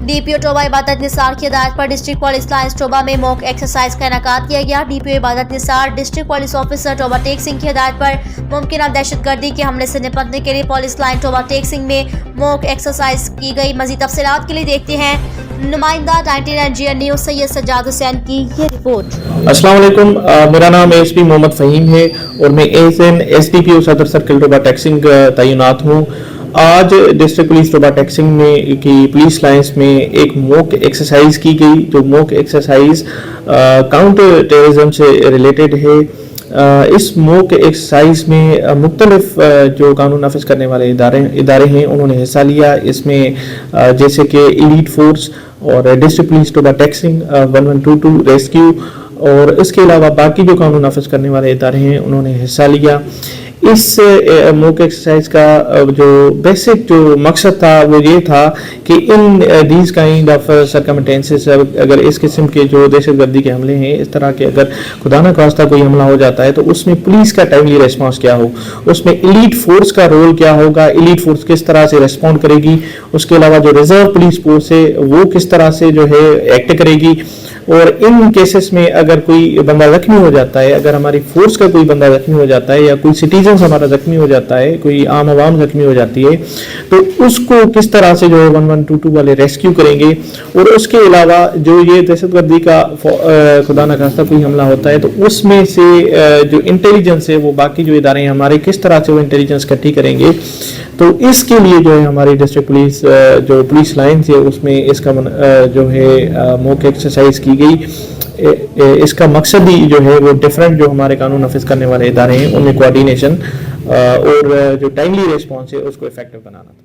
DPO Toba इबादत निसार की हिदायत पर डिस्ट्रिक्ट पुलिस लाइन्स टोबा में मॉक एक्सरसाइज का इनेकाद किया गया। DPO Ibadat Nisar district police officer Toba Tek Singh की हिदायत पर मुमकिन दहशतगर्दी के हमले से निपटने के लिए पुलिस लाइन टोबा टेक सिंह में मॉक एक्सरसाइज की गई। मजीद तफसीलात के लिए देखते हैं नुमाइंदा 99 GN न्यूज़ सैयद सज्जाद हुसैन की ये रिपोर्ट। अस्सलाम वालेकुम, मेरा नाम एसपी मोहम्मद फ़हीम है और मैं एसडीपीओ सदर सर्किल टोबा टेक सिंह तैनात हूँ। आज डिस्ट्रिक्ट पुलिस टोबा टेक सिंह में की पुलिस लाइन्स में एक मॉक एक्सरसाइज की गई, जो मॉक एक्सरसाइज काउंटर टेररिज्म से रिलेटेड है। इस मॉक एक्सरसाइज में मुख्तलिफ जो कानून नाफिज करने वाले इदारे हैं उन्होंने हिस्सा लिया। इसमें जैसे कि एलीट फोर्स और district police Toba Tek Singh 1122 rescue और इसके अलावा बाकी जो कानून नाफिज करने वाले इदारे हैं उन्होंने हिस्सा लिया। इस मॉक एक्सरसाइज का जो बेसिक जो मकसद था वो ये था कि in these kind of circumstances, अगर इस किस्म के जो दहशतगर्दी के हमले हैं, इस तरह के अगर खुदा न खास्ता कोई हमला हो जाता है तो उसमें पुलिस का टाइमली रिस्पांस क्या हो, उसमें एलीट फोर्स का रोल क्या होगा, एलीट फोर्स किस तरह से रिस्पॉन्ड करेगी, उसके अलावा जो रिजर्व पुलिस फोर्स है वो किस तरह से जो है एक्ट करेगी। और इन केसेस में अगर कोई बंदा जख्मी हो जाता है, अगर हमारी फोर्स का कोई बंदा जख्मी हो जाता है या कोई सिटीजन हमारा जख्मी हो जाता है, कोई आम आवाम जख्मी हो जाती है, तो उसको किस तरह से जो है 1122 वाले रेस्क्यू करेंगे। और उसके अलावा जो ये दहशतगर्दी का खुदा न खास्ता कोई हमला होता है तो उसमें से जो इंटेलिजेंस है वो बाकी जो इदारे हैं हमारे किस तरह से वो इंटेलिजेंस इकट्ठी करेंगे। तो इसके लिए जो है हमारी डिस्ट्रिक्ट पुलिस जो पुलिस लाइन्स है उसमें इसका जो है मॉक एक्सरसाइज की गई। इसका मकसद ही जो है वो डिफरेंट जो हमारे कानून नाफिज करने वाले इदारे हैं उनमें कोऑर्डिनेशन और जो टाइमली रिस्पॉन्स है उसको इफेक्टिव बनाना था।